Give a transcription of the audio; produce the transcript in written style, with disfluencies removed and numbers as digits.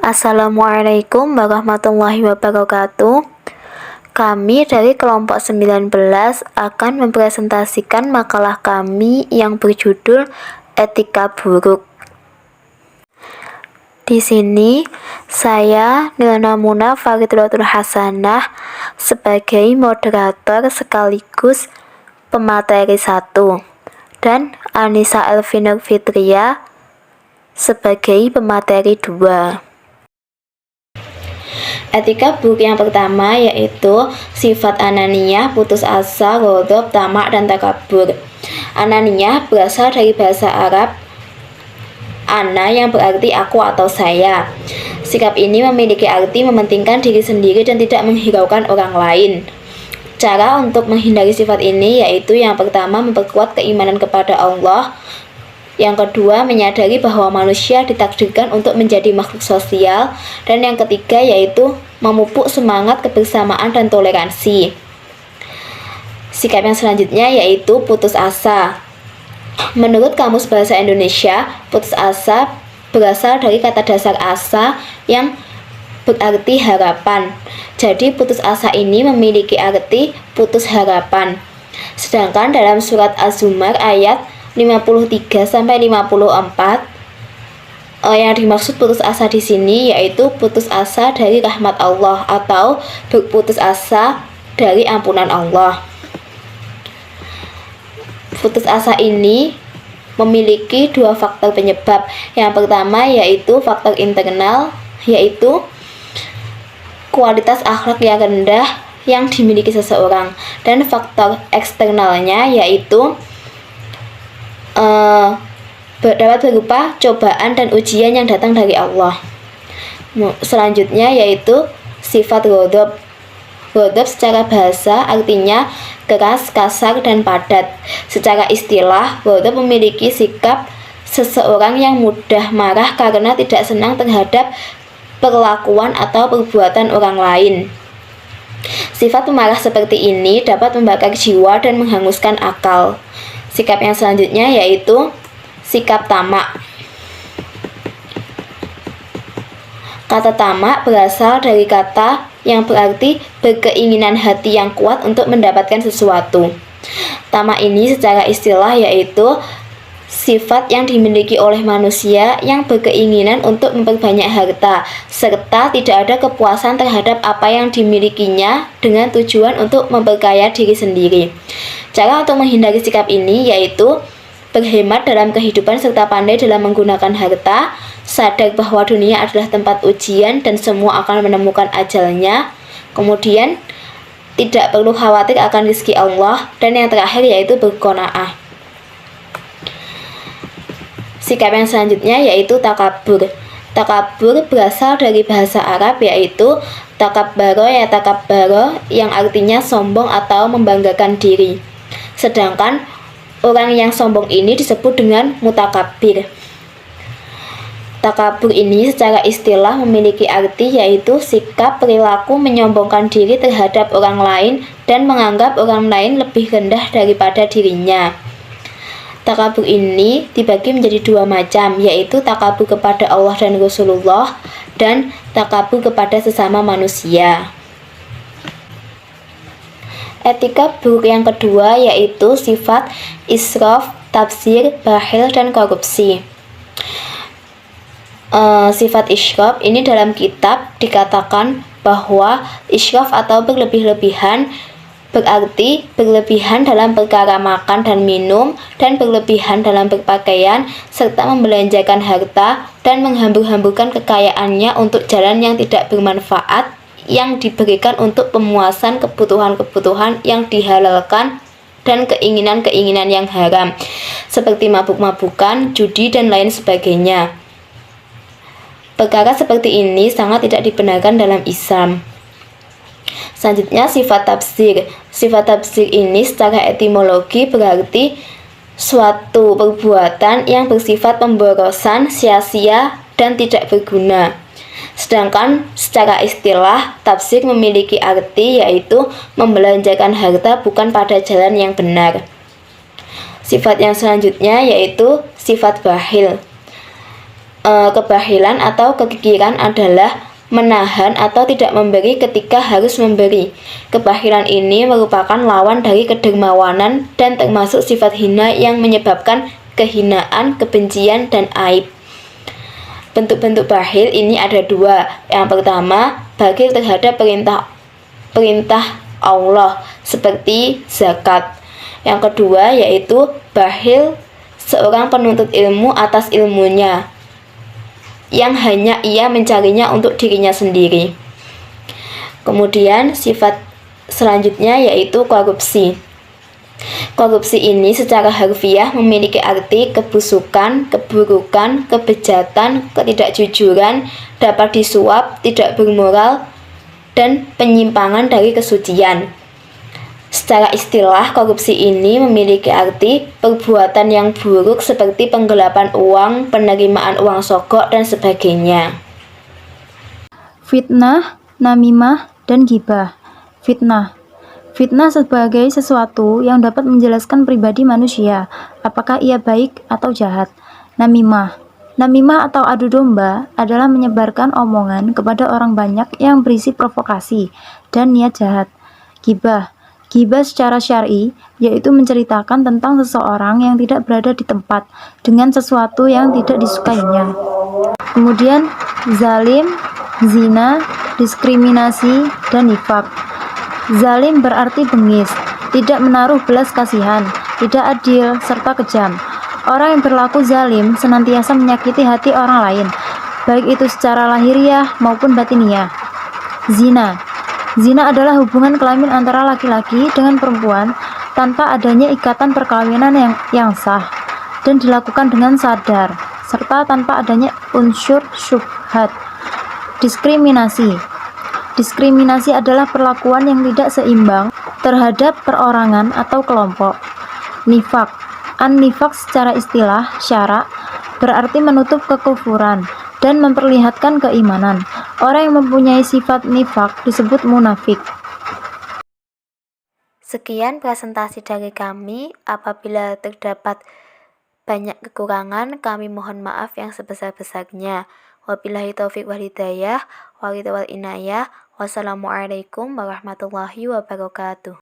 Assalamualaikum warahmatullahi wabarakatuh. Kami dari kelompok 19 akan mempresentasikan makalah kami yang berjudul Etika Buruk. Di sini, saya Nilna Muna Faridlatul Hasanah sebagai moderator sekaligus pemateri 1 dan Anissa Elvinur Fitria sebagai pemateri 2. Etika buruk yang pertama yaitu sifat ananiyah, putus asa, ghadab, tamak, dan takabur. Ananiyah berasal dari bahasa Arab ana yang berarti aku atau saya. Sikap ini memiliki arti mementingkan diri sendiri dan tidak menghiraukan orang lain. Cara untuk menghindari sifat ini yaitu yang pertama memperkuat keimanan kepada Allah. Yang kedua, menyadari bahwa manusia ditakdirkan untuk menjadi makhluk sosial. Dan yang ketiga yaitu memupuk semangat kebersamaan dan toleransi. Sikap yang selanjutnya yaitu putus asa. Menurut Kamus Bahasa Indonesia, putus asa berasal dari kata dasar asa yang berarti harapan. Jadi putus asa ini memiliki arti putus harapan. Sedangkan dalam surat Az-Zumar ayat 53-54 yang dimaksud putus asa di sini yaitu putus asa dari rahmat Allah atau berputus asa dari ampunan Allah. Putus asa ini memiliki dua faktor penyebab. Yang pertama yaitu faktor internal, yaitu kualitas akhlak yang rendah yang dimiliki seseorang, dan faktor eksternalnya yaitu dapat berupa cobaan dan ujian yang datang dari Allah. Selanjutnya yaitu sifat ghadab. Ghadab secara bahasa artinya keras, kasar, dan padat. Secara istilah, ghadab memiliki sikap seseorang yang mudah marah karena tidak senang terhadap perlakuan atau perbuatan orang lain. Sifat pemarah seperti ini dapat membakar jiwa dan menghanguskan akal. Sikap yang selanjutnya yaitu sikap tamak. Kata tamak berasal dari kata yang berarti berkeinginan hati yang kuat untuk mendapatkan sesuatu. Tamak ini secara istilah yaitu sifat yang dimiliki oleh manusia yang berkeinginan untuk memperbanyak harta, serta tidak ada kepuasan terhadap apa yang dimilikinya dengan tujuan untuk memperkaya diri sendiri. Cara untuk menghindari sikap ini yaitu berhemat dalam kehidupan serta pandai dalam menggunakan harta, sadar bahwa dunia adalah tempat ujian dan semua akan menemukan ajalnya. Kemudian tidak perlu khawatir akan rezeki Allah, dan yang terakhir yaitu berqanaah. Sikap yang selanjutnya yaitu takabur. Takabur berasal dari bahasa Arab yaitu takabbaro ya takabbaro yang artinya sombong atau membanggakan diri. Sedangkan orang yang sombong ini disebut dengan mutakabbir. Takabur ini secara istilah memiliki arti yaitu sikap perilaku menyombongkan diri terhadap orang lain dan menganggap orang lain lebih rendah daripada dirinya. Takabur ini dibagi menjadi dua macam, yaitu takabur kepada Allah dan Rasulullah dan takabur kepada sesama manusia. Etika buruk yang kedua yaitu sifat israf, tabzir, bakhil, dan korupsi. Sifat israf ini dalam kitab dikatakan bahwa israf atau berlebih-lebihan berarti berlebihan dalam perkara makan dan minum, dan berlebihan dalam berpakaian, serta membelanjakan harta dan menghambur-hamburkan kekayaannya untuk jalan yang tidak bermanfaat yang diberikan untuk pemuasan kebutuhan-kebutuhan yang dihalalkan dan keinginan-keinginan yang haram seperti mabuk-mabukan, judi, dan lain sebagainya. Perkara seperti ini sangat tidak dibenarkan dalam Islam. Selanjutnya sifat tabzir. Sifat tabzir ini secara etimologi berarti suatu perbuatan yang bersifat pemborosan, sia-sia, dan tidak berguna. Sedangkan secara istilah, tabzir memiliki arti yaitu membelanjakan harta bukan pada jalan yang benar. Sifat yang selanjutnya yaitu sifat bakhil. Kebahilan atau kekikiran adalah menahan atau tidak memberi ketika harus memberi. Kebahilan ini merupakan lawan dari kedermawanan dan termasuk sifat hina yang menyebabkan kehinaan, kebencian, dan aib. Bentuk-bentuk bakhil ini ada dua. Yang pertama, bakhil terhadap perintah Allah seperti zakat. Yang kedua yaitu bakhil seorang penuntut ilmu atas ilmunya yang hanya ia mencarinya untuk dirinya sendiri. Kemudian sifat selanjutnya yaitu korupsi. Korupsi ini secara harfiah memiliki arti kebusukan, keburukan, kebejatan, ketidakjujuran, dapat disuap, tidak bermoral, dan penyimpangan dari kesucian. Secara istilah, korupsi ini memiliki arti perbuatan yang buruk seperti penggelapan uang, penerimaan uang sogok, dan sebagainya. Fitnah, namimah, dan ghibah. Fitnah. Fitnah sebagai sesuatu yang dapat menjelaskan pribadi manusia, apakah ia baik atau jahat. Namimah. Namimah atau adu domba adalah menyebarkan omongan kepada orang banyak yang berisi provokasi dan niat jahat. Ghibah. Ghibah secara syar'i yaitu menceritakan tentang seseorang yang tidak berada di tempat dengan sesuatu yang tidak disukainya. Kemudian zalim, zina, diskriminasi, dan nifak. Zalim berarti bengis, tidak menaruh belas kasihan, tidak adil, serta kejam. Orang yang berlaku zalim senantiasa menyakiti hati orang lain, baik itu secara lahiriah maupun batiniah. Zina. Zina adalah hubungan kelamin antara laki-laki dengan perempuan tanpa adanya ikatan perkawinan yang sah dan dilakukan dengan sadar, serta tanpa adanya unsur syubhat. Diskriminasi. Diskriminasi adalah perlakuan yang tidak seimbang terhadap perorangan atau kelompok. Nifak. An-nifak secara istilah syara berarti menutup kekufuran dan memperlihatkan keimanan. Orang yang mempunyai sifat nifak disebut munafik. Sekian presentasi dari kami. Apabila terdapat banyak kekurangan, kami mohon maaf yang sebesar-besarnya. Wabillahi taufiq wal hidayah, wal inayah. Wassalamualaikum warahmatullahi wabarakatuh.